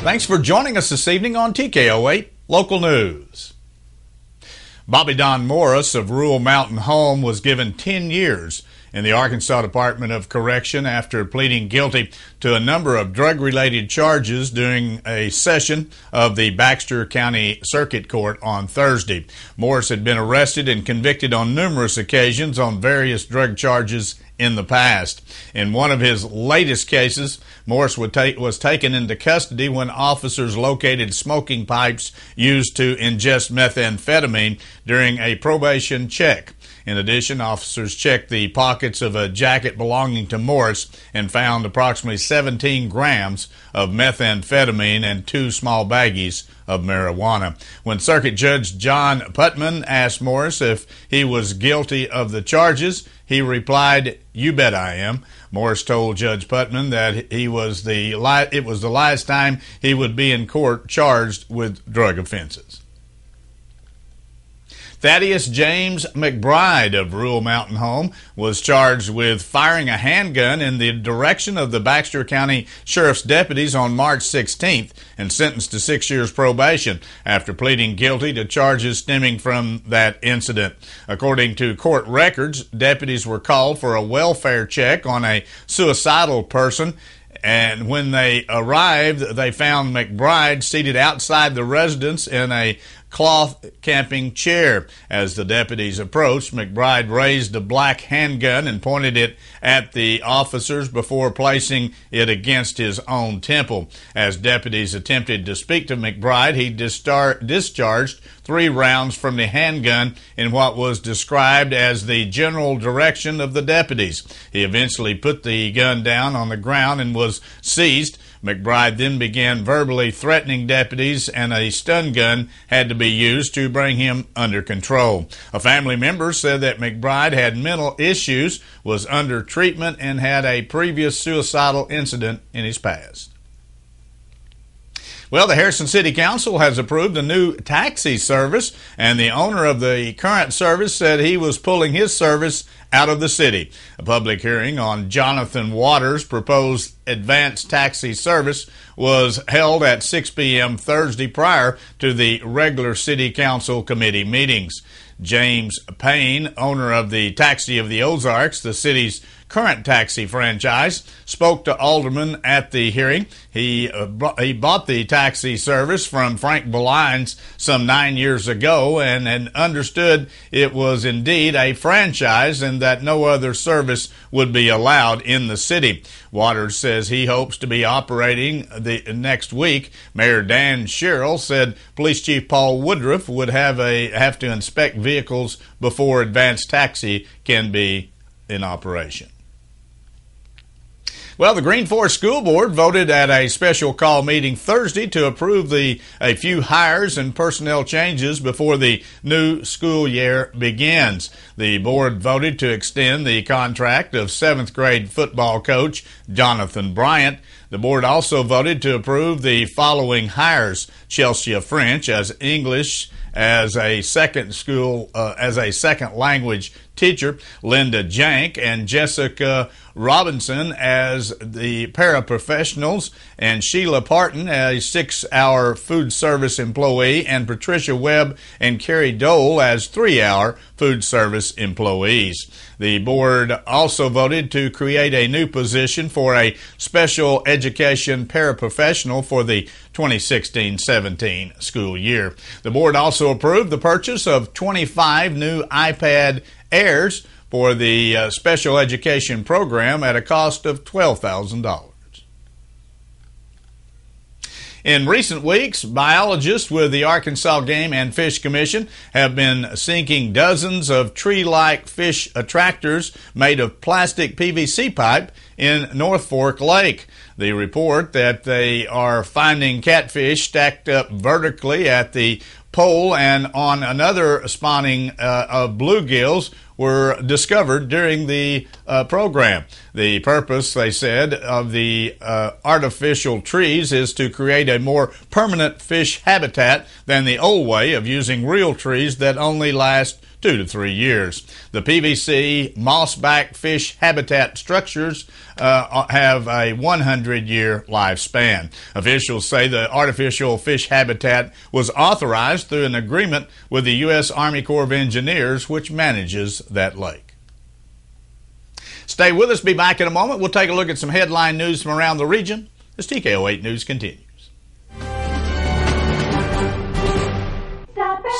Thanks for joining us this evening on TKO8 Local News. Bobby Don Morris of Rural Mountain Home was given 10 years in the Arkansas Department of Correction after pleading guilty to a number of drug-related charges during a session of the Baxter County Circuit Court on Thursday. Morris had been arrested and convicted on numerous occasions on various drug charges in the past. In one of his latest cases, Morris was taken into custody when officers located smoking pipes used to ingest methamphetamine during a probation check. In addition, officers checked the pockets of a jacket belonging to Morris and found approximately 17 grams of methamphetamine and 2 small baggies of marijuana. When Circuit Judge John Putman asked Morris if he was guilty of the charges, he replied, "You bet I am." Morris told Judge Putman that it was the last time he would be in court charged with drug offenses. Thaddeus James McBride of Rural Mountain Home was charged with firing a handgun in the direction of the Baxter County Sheriff's deputies on March 16th and sentenced to 6 years probation after pleading guilty to charges stemming from that incident. According to court records, deputies were called for a welfare check on a suicidal person, and when they arrived, they found McBride seated outside the residence in a cloth camping chair. As the deputies approached, McBride raised a black handgun and pointed it at the officers before placing it against his own temple. As deputies attempted to speak to McBride, he discharged 3 rounds from the handgun in what was described as the general direction of the deputies. He eventually put the gun down on the ground and was seized. McBride then began verbally threatening deputies, and a stun gun had to be used to bring him under control. A family member said that McBride had mental issues, was under treatment, and had a previous suicidal incident in his past. Well, the Harrison City Council has approved a new taxi service, and the owner of the current service said he was pulling his service out of the city. A public hearing on Jonathan Waters' proposed advanced taxi service was held at 6 p.m. Thursday prior to the regular City Council committee meetings. James Payne, owner of the Taxi of the Ozarks, the city's current taxi franchise, spoke to aldermen at the hearing. He bought the taxi service from Frank Belines some 9 years ago and understood it was indeed a franchise and that no other service would be allowed in the city. Waters says he hopes to be operating the next week. Mayor Dan Sherrill said Police Chief Paul Woodruff would have to inspect vehicles before advanced taxi can be in operation. Well, the Green Forest School Board voted at a special call meeting Thursday to approve a few hires and personnel changes before the new school year begins. The board voted to extend the contract of 7th grade football coach Jonathan Bryant. The board also voted to approve the following hires: Chelsea French as English as a second language teacher, Linda Jank and Jessica Robinson as the paraprofessionals, and Sheila Parton as a 6-hour food service employee, and Patricia Webb and Carrie Dole as 3-hour food service employees. The board also voted to create a new position for a special education paraprofessional for the 2016-17 school year. The board also approved the purchase of 25 new iPad Airs for the special education program at a cost of $12,000. In recent weeks, biologists with the Arkansas Game and Fish Commission have been sinking dozens of tree-like fish attractors made of plastic PVC pipe in North Fork Lake. They report that they are finding catfish stacked up vertically at the pole and on another spawning of bluegills were discovered during the program. The purpose, they said, of the artificial trees is to create a more permanent fish habitat than the old way of using real trees that only last 2 to 3 years. The PVC mossback fish habitat structures have a 100-year lifespan. Officials say the artificial fish habitat was authorized through an agreement with the U.S. Army Corps of Engineers, which manages that lake. Stay with us. Be back in a moment. We'll take a look at some headline news from around the region as TKO8 News continues.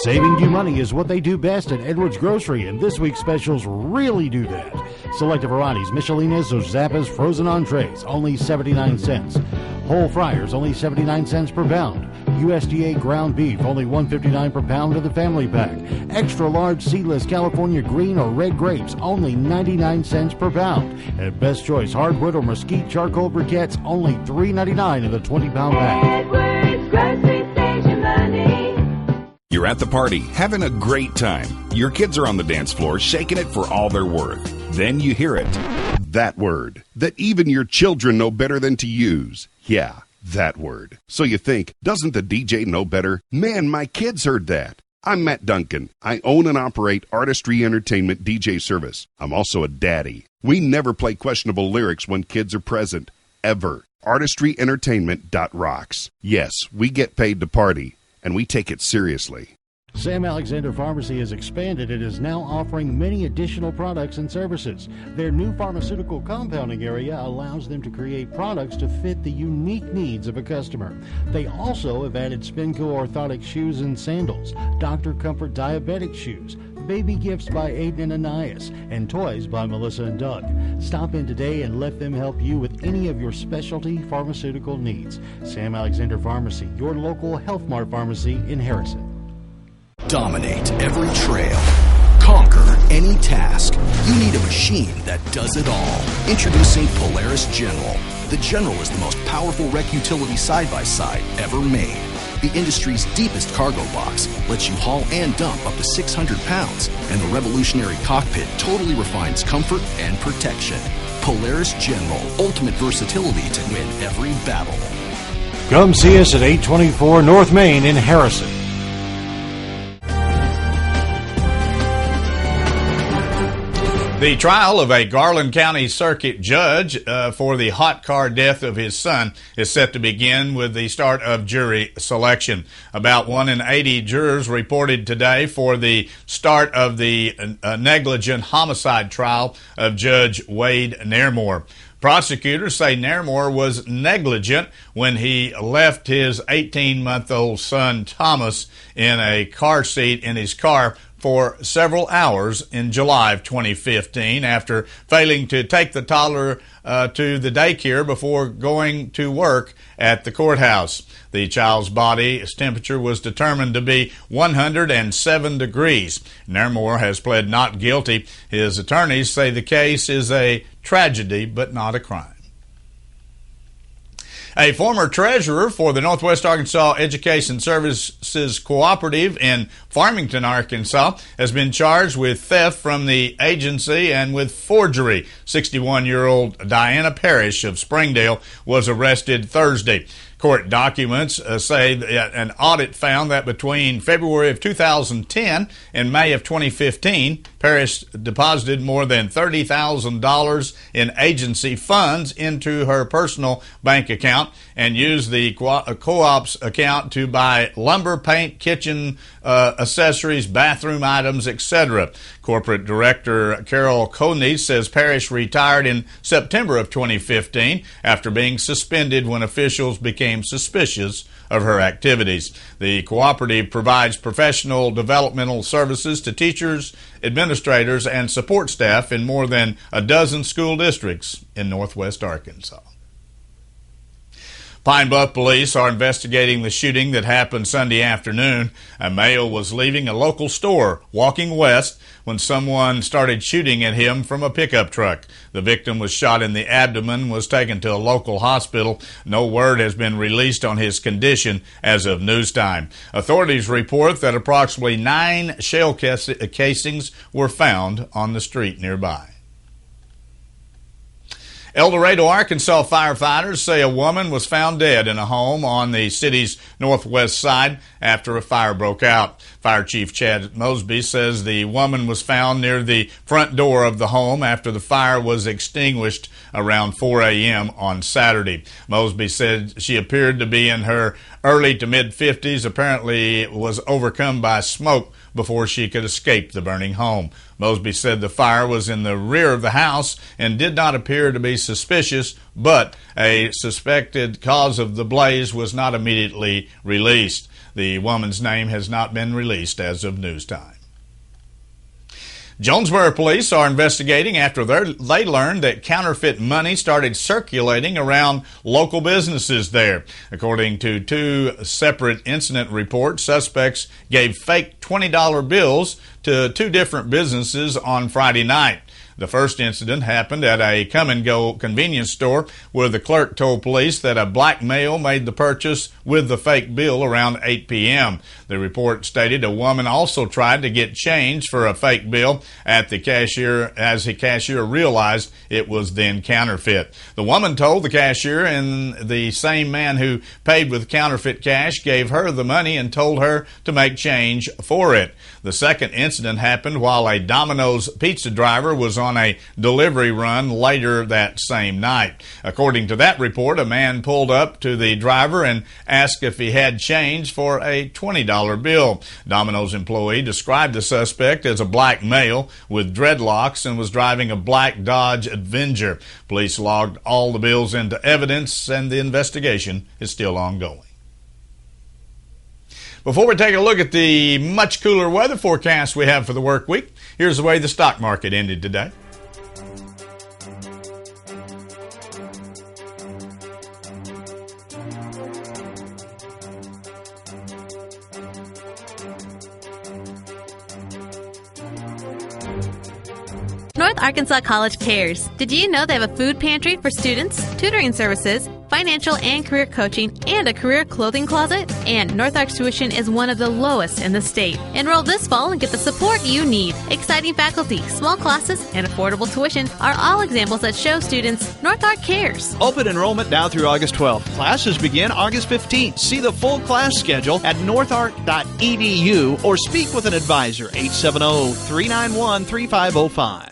Saving you money is what they do best at Edwards Grocery, and this week's specials really do that. Selected varieties, Michelinas or Zappas frozen entrees, only 79 cents. Whole fryers, only 79 cents per pound. USDA ground beef, only $1.59 per pound of the family pack. Extra large seedless California green or red grapes, only 99 cents per pound. And best choice hardwood or mesquite charcoal briquettes, only $3.99 in the 20-pound bag. Edwards Grocery Station Money. You're at the party, having a great time. Your kids are on the dance floor, shaking it for all they're worth. Then you hear it. That word that even your children know better than to use. Yeah, that word. So you think, doesn't the DJ know better? Man, my kids heard that. I'm Matt Duncan. I own and operate Artistry Entertainment DJ service. I'm also a daddy. We never play questionable lyrics when kids are present. Ever. ArtistryEntertainment.rocks. Yes, we get paid to party, and we take it seriously. Sam Alexander Pharmacy has expanded and is now offering many additional products and services. Their new pharmaceutical compounding area allows them to create products to fit the unique needs of a customer. They also have added Spinco orthotic shoes and sandals, Dr. Comfort diabetic shoes, baby gifts by Aiden and Ananias, and toys by Melissa and Doug. Stop in today and let them help you with any of your specialty pharmaceutical needs. Sam Alexander Pharmacy, your local Health Mart pharmacy in Harrison. Dominate every trail. Conquer any task. You need a machine that does it all. Introducing Polaris General. The General is the most powerful wreck utility side-by-side ever made. The industry's deepest cargo box lets you haul and dump up to 600 pounds, and the revolutionary cockpit totally refines comfort and protection. Polaris General, ultimate versatility to win every battle. Come see us at 824 North Main in Harrison. The trial of a Garland County Circuit judge for the hot car death of his son is set to begin with the start of jury selection. About 1 in 80 jurors reported today for the start of the negligent homicide trial of Judge Wade Nairmore. Prosecutors say Nairmore was negligent when he left his 18-month-old son Thomas in a car seat in his car for several hours in July of 2015 after failing to take the toddler to the daycare before going to work at the courthouse. The child's body's temperature was determined to be 107 degrees. Nairmore has pled not guilty. His attorneys say the case is a tragedy but not a crime. A former treasurer for the Northwest Arkansas Education Services Cooperative in Farmington, Arkansas, has been charged with theft from the agency and with forgery. 61-year-old Diana Parrish of Springdale was arrested Thursday. Court documents say that an audit found that between February of 2010 and May of 2015, Parrish deposited more than $30,000 in agency funds into her personal bank account and used the co-op's account to buy lumber, paint, kitchen accessories, bathroom items, etc. Corporate Director Carol Coney says Parrish retired in September of 2015 after being suspended when officials became suspicious of her activities. The cooperative provides professional developmental services to teachers, administrators, and support staff in more than a dozen school districts in Northwest Arkansas. Pine Bluff police are investigating the shooting that happened Sunday afternoon. A male was leaving a local store, walking west, when someone started shooting at him from a pickup truck. The victim was shot in the abdomen, was taken to a local hospital. No word has been released on his condition as of news time. Authorities report that approximately 9 shell casings were found on the street nearby. El Dorado, Arkansas firefighters say a woman was found dead in a home on the city's northwest side after a fire broke out. Fire Chief Chad Mosby says the woman was found near the front door of the home after the fire was extinguished around 4 a.m. on Saturday. Mosby said she appeared to be in her early to mid-50s, apparently was overcome by smoke before she could escape the burning home. Mosby said the fire was in the rear of the house and did not appear to be suspicious, but a suspected cause of the blaze was not immediately released. The woman's name has not been released as of news time. Jonesboro police are investigating after they learned that counterfeit money started circulating around local businesses there. According to two separate incident reports, suspects gave fake $20 bills to two different businesses on Friday night. The first incident happened at a come-and-go convenience store where the clerk told police that a black male made the purchase with the fake bill around 8 p.m. The report stated a woman also tried to get change for a fake bill at the cashier as the cashier realized it was then counterfeit. The woman told the cashier and the same man who paid with counterfeit cash gave her the money and told her to make change for it. The second incident happened while a Domino's pizza driver was on a delivery run later that same night. According to that report, a man pulled up to the driver and asked if he had change for a $20 bill. Domino's employee described the suspect as a black male with dreadlocks and was driving a black Dodge Avenger. Police logged all the bills into evidence, and the investigation is still ongoing. Before we take a look at the much cooler weather forecast we have for the work week, here's the way the stock market ended today. North Arkansas College cares. Did you know they have a food pantry for students, tutoring services, financial and career coaching, and a career clothing closet? And North Arc's tuition is one of the lowest in the state. Enroll this fall and get the support you need. Exciting faculty, small classes, and affordable tuition are all examples that show students North Arc cares. Open enrollment now through August 12th. Classes begin August 15th. See the full class schedule at northarc.edu or speak with an advisor, 870-391-3505.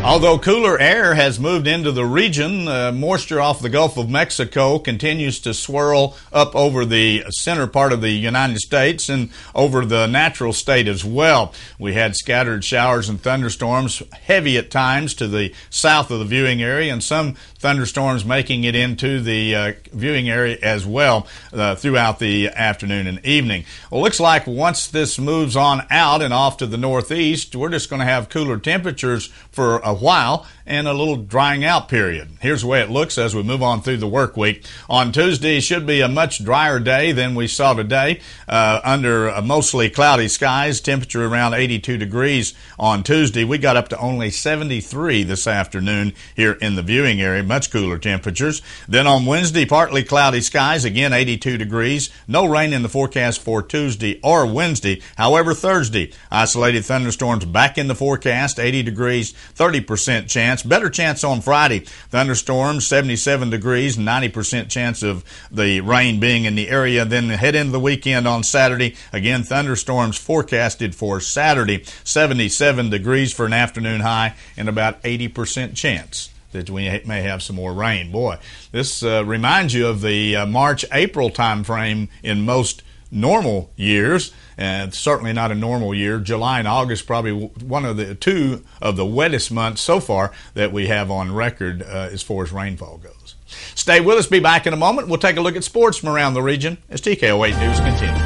Although cooler air has moved into the region, moisture off the Gulf of Mexico continues to swirl up over the center part of the United States and over the natural state as well. We had scattered showers and thunderstorms, heavy at times to the south of the viewing area, and some thunderstorms making it into the viewing area as well throughout the afternoon and evening. Well, looks like once this moves on out and off to the northeast, we're just going to have cooler temperatures for a while and a little drying out period. Here's the way it looks as we move on through the work week. On Tuesday should be a much drier day than we saw today, under mostly cloudy skies, temperature around 82 degrees on Tuesday. We got up to only 73 this afternoon here in the viewing area, much cooler temperatures. Then on Wednesday, partly cloudy skies, again 82 degrees. No rain in the forecast for Tuesday or Wednesday. However, Thursday, isolated thunderstorms back in the forecast, 80 degrees, 30% chance. Better chance on Friday. Thunderstorms, 77 degrees, 90% chance of the rain being in the area. Then head into the weekend on Saturday. Again, thunderstorms forecasted for Saturday, 77 degrees for an afternoon high and about 80% chance that we may have some more rain. Boy, this reminds you of the March-April time frame in most normal years, and certainly not a normal year. July and August probably one of the two of the wettest months so far that we have on record as far as rainfall goes. Stay with us. Be back in a moment. We'll take a look at sports from around the region as TKO8 News continues.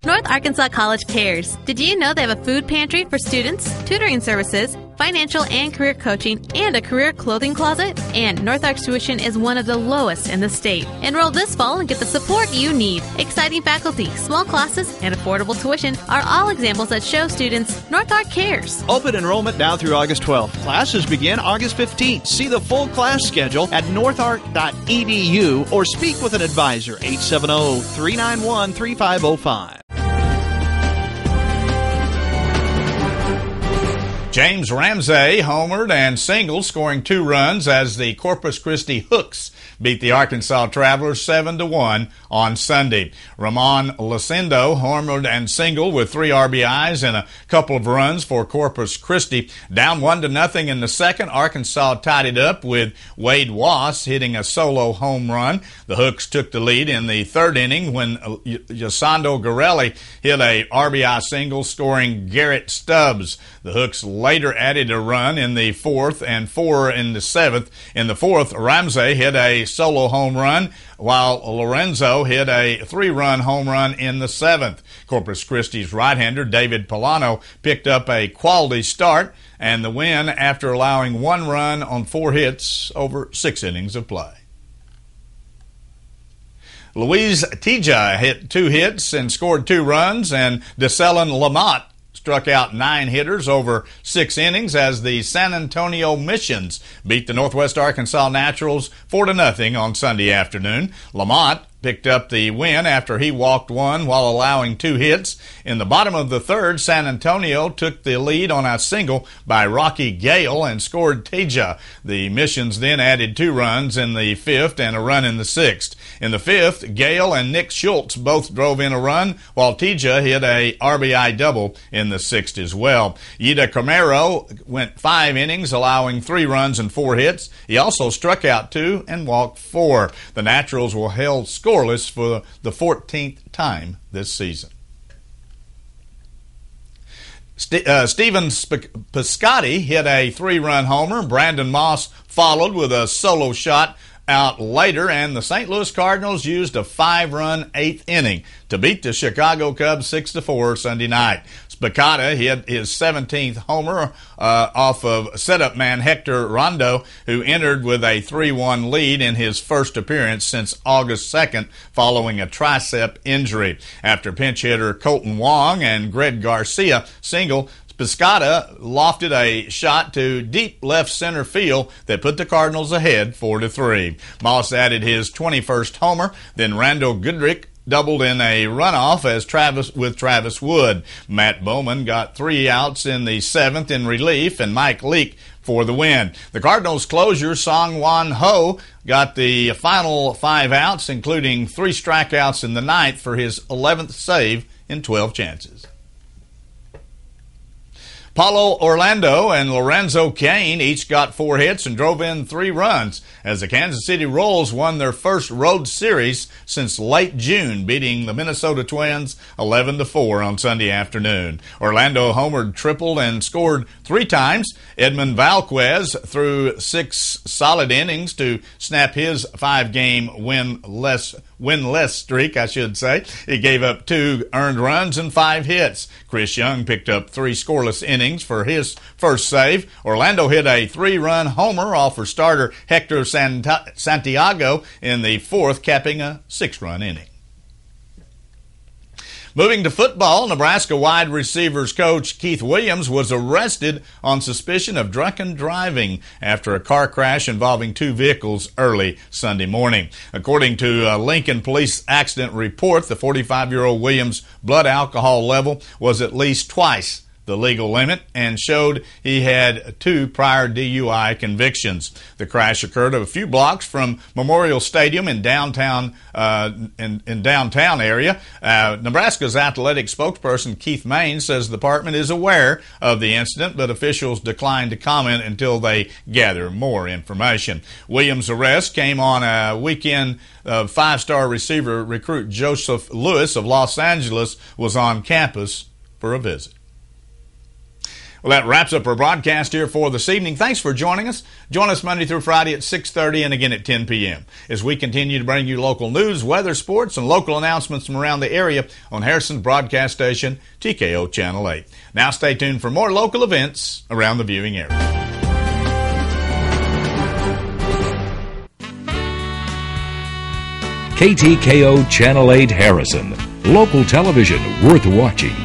North Arkansas College cares. Did you know they have a food pantry for students, tutoring services, financial and career coaching, and a career clothing closet? And North Arc's tuition is one of the lowest in the state. Enroll this fall and get the support you need. Exciting faculty, small classes, and affordable tuition are all examples that show students North Arc cares. Open enrollment now through August 12th. Classes begin August 15th. See the full class schedule at northarc.edu or speak with an advisor, 870-391-3505. James Ramsey homered and singled, scoring 2 runs as the Corpus Christi Hooks beat the Arkansas Travelers 7-1 on Sunday. Ramon Lucindo homered and singled with 3 RBIs and a couple of runs for Corpus Christi. Down 1-0 in the second, Arkansas tied it up with Wade Wass hitting a solo home run. The Hooks took the lead in the third inning when Yasando Garelli hit a RBI single, scoring Garrett Stubbs. The Hooks later added a run in the fourth and 4 in the seventh. In the fourth, Ramsey hit a solo home run, while Lorenzo hit a 3-run home run in the seventh. Corpus Christi's right-hander David Polano picked up a quality start and the win after allowing 1 run on 4 hits over 6 innings of play. Luis Tija hit 2 hits and scored 2 runs, and Deselin Lamont struck out 9 hitters over 6 innings as the San Antonio Missions beat the Northwest Arkansas Naturals 4-0 on Sunday afternoon. Lamont picked up the win after he walked 1 while allowing 2 hits. In the bottom of the third, San Antonio took the lead on a single by Rocky Gale and scored Tija. The Missions then added 2 runs in the fifth and a run in the sixth. In the fifth, Gale and Nick Schultz both drove in a run, while Tija hit a RBI double in the sixth as well. Yida Camaro went 5 innings, allowing 3 runs and 4 hits. He also struck out 2 and walked 4. The Naturals were held scoreless for the 14th time this season. Steven Piscotti hit a 3-run homer. Brandon Moss followed with a solo shot out later, and the St. Louis Cardinals used a 5-run 8th inning to beat the Chicago Cubs 6-4 Sunday night. Spicata hit his 17th homer off of setup man Hector Rondo, who entered with a 3-1 lead in his first appearance since August 2nd following a tricep injury. After pinch hitter Colton Wong and Greg Garcia single, Piscata lofted a shot to deep left center field that put the Cardinals ahead 4-3. Moss added his 21st homer, then Randall Goodrick doubled in a runoff as Travis Wood. Matt Bowman got 3 outs in the 7th in relief, and Mike Leake for the win. The Cardinals' closer, Song Wan Ho, got the final 5 outs, including 3 strikeouts in the 9th for his 11th save in 12 chances. Paulo Orlando and Lorenzo Cain each got 4 hits and drove in 3 runs as the Kansas City Royals won their first road series since late June, beating the Minnesota Twins 11-4 on Sunday afternoon. Orlando homered, tripled, and scored 3 times. Edmund Valquez threw 6 solid innings to snap his 5-game winless streak, I should say. He gave up 2 earned runs and 5 hits. Chris Young picked up 3 scoreless innings for his first save. Orlando hit a 3-run homer off for starter Hector Santiago in the 4th, capping a 6-run inning. Moving to football, Nebraska wide receivers coach Keith Williams was arrested on suspicion of drunken driving after a car crash involving 2 vehicles early Sunday morning. According to a Lincoln Police accident report, the 45-year-old Williams' blood alcohol level was at least twice the legal limit and showed he had 2 prior DUI convictions. The crash occurred a few blocks from Memorial Stadium in downtown area. Nebraska's athletic spokesperson Keith Main says the department is aware of the incident, but officials declined to comment until they gather more information. Williams' arrest came on a weekend. 5-star receiver recruit Joseph Lewis of Los Angeles was on campus for a visit. Well, that wraps up our broadcast here for this evening. Thanks for joining us. Join us Monday through Friday at 6:30 and again at 10 p.m. as we continue to bring you local news, weather, sports, and local announcements from around the area on Harrison's broadcast station, TKO Channel 8. Now stay tuned for more local events around the viewing area. KTKO Channel 8 Harrison. Local television worth watching.